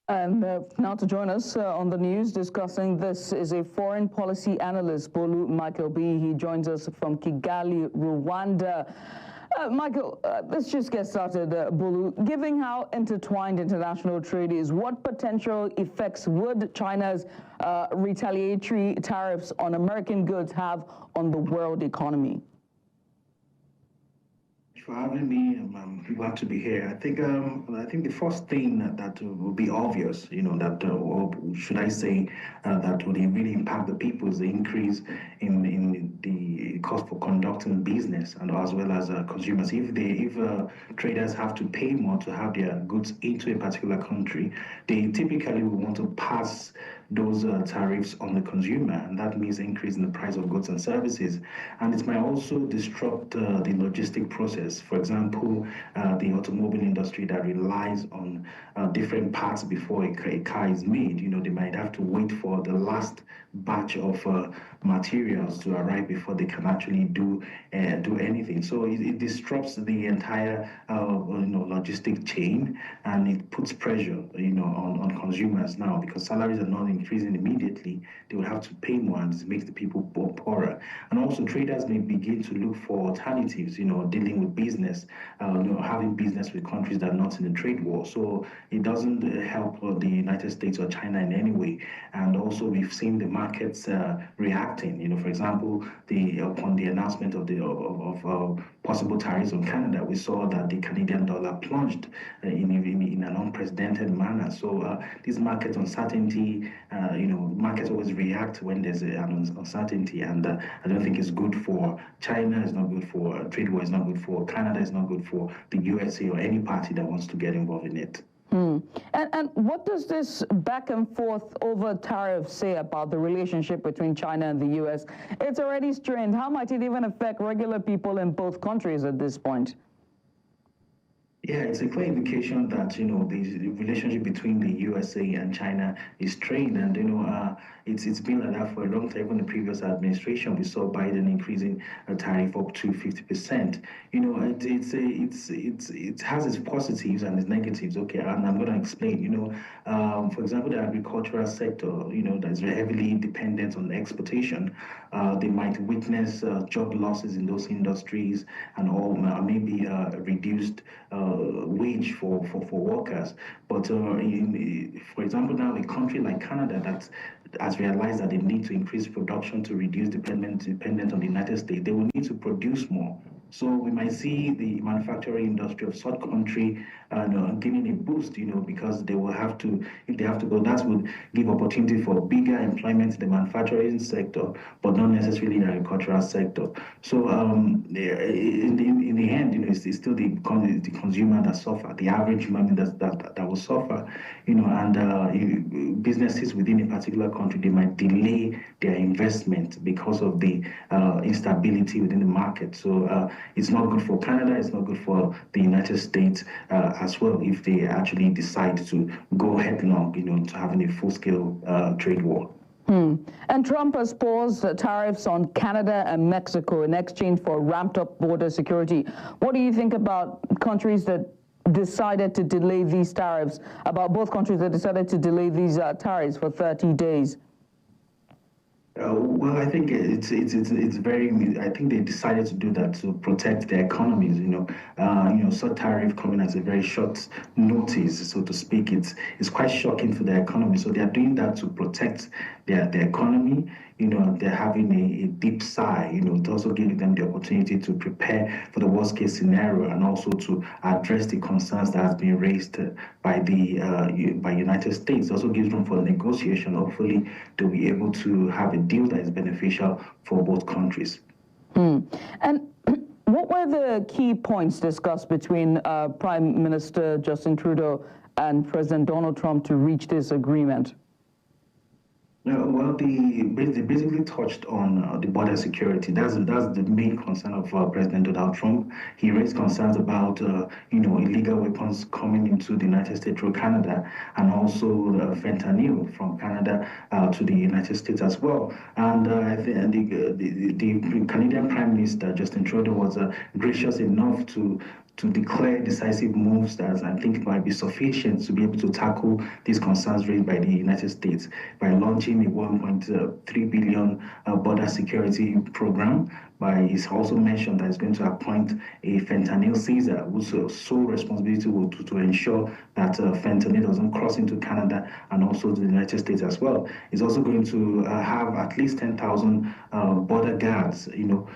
And now to join us on the news discussing this is a foreign policy analyst, Bolu Michael-Biyi. He joins us from Kigali, Rwanda. Michael, let's just get started, Bolu. Given how intertwined international trade is, what potential effects would China's retaliatory tariffs on American goods have on the world economy? For having me. I'm glad to be here. I think the first thing that will be obvious, or should I say, that would really impact the people is the increase in the cost for conducting business and as well as consumers. If traders have to pay more to have their goods into a particular country, they typically will want to pass those tariffs on the consumer, and that means increasing the price of goods and services. And it might also disrupt the logistic process. For example, the automobile industry that relies on different parts before a car is made. They might have to wait for the last batch of materials to arrive before they can actually do anything. So it disrupts the entire logistic chain, and it puts pressure on consumers now, because salaries are not increasing immediately. They will have to pay more, and it makes the people poorer. And also traders may begin to look for alternatives, dealing with business, having business with countries that are not in a trade war. So it doesn't help the United States or China in any way. And also we've seen the markets reacting. For example, upon the announcement of possible tariffs on Canada, we saw that the Canadian dollar plunged in an unprecedented manner. So this market uncertainty, markets always react when there's an uncertainty, and I don't think it's good for China. It's not good for trade war. It's not good for Canada. It's not good for the USA or any party that wants to get involved in it. And what does this back and forth over tariffs say about the relationship between China and the U.S.? It's already strained. How might it even affect regular people in both countries at this point? Yeah, it's a clear indication that the relationship between the USA and China is strained, and it's been like that for a long time. Even the previous administration, we saw Biden increasing a tariff up to 50%. It has its positives and its negatives. Okay, and I'm going to explain. For example, the agricultural sector, that's very heavily dependent on exportation. They might witness job losses in those industries, and all maybe reduced wage for workers. But for example, now a country like Canada that has realized that they need to increase production to reduce dependence on the United States, they will need to produce more. So we might see the manufacturing industry of such country giving a boost, because they will have to, if they have to go, that would give opportunity for bigger employment in the manufacturing sector, but not necessarily in the agricultural sector. So in the end, it's still the consumer that suffer, the average human that will suffer, and businesses within a particular country, they might delay their investment because of the instability within the market. So it's not good for Canada, it's not good for the United States as well, if they actually decide to go headlong, to having a full-scale trade war. And Trump has paused tariffs on Canada and Mexico in exchange for ramped-up border security. What do you think about countries that decided to delay these tariffs, about both countries that decided to delay these tariffs for 30 days? Well, I think it's very. I think they decided to do that to protect their economies. So tariff coming at a very short notice, so to speak. It's quite shocking for their economy. So they are doing that to protect their economy. They're having a deep sigh. To also give them the opportunity to prepare for the worst case scenario, and also to address the concerns that has been raised by by United States. It also gives room for negotiation. Hopefully, they'll be able to have a deal that is beneficial for both countries. And what were the key points discussed between Prime Minister Justin Trudeau and President Donald Trump to reach this agreement? Well, they basically touched on the border security. That's the main concern of President Donald Trump. He raised concerns about illegal weapons coming into the United States through Canada, and also fentanyl from Canada to the United States as well. And the Canadian Prime Minister Justin Trudeau was gracious enough to to declare decisive moves that I think might be sufficient to be able to tackle these concerns raised by the United States by launching a 1.3 billion border security program. He's also mentioned that he's going to appoint a fentanyl Caesar, whose sole responsibility will to ensure that fentanyl doesn't cross into Canada and also the United States as well. He's also going to have at least 10,000 border guards, to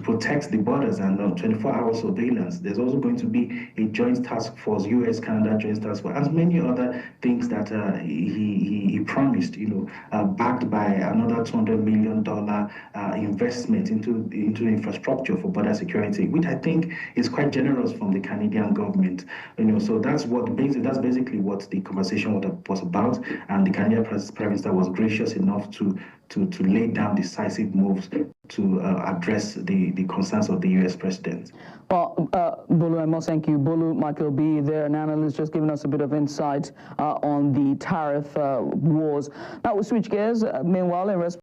protect the borders and 24-hour surveillance. There's also going to be a joint task force, U.S.-Canada joint task force, and many other things that he promised, backed by another $200 million investment into infrastructure for border security, which I think is quite generous from the Canadian government. So that's basically what the conversation was about, and the Canadian Prime Minister was gracious enough to lay down decisive moves to address the concerns of the U.S. president. Well, Bolu, I must thank you. Bolu Michael-Biyi, there, an analyst, just giving us a bit of insight on the tariff wars. Now we switch gears. Meanwhile, in response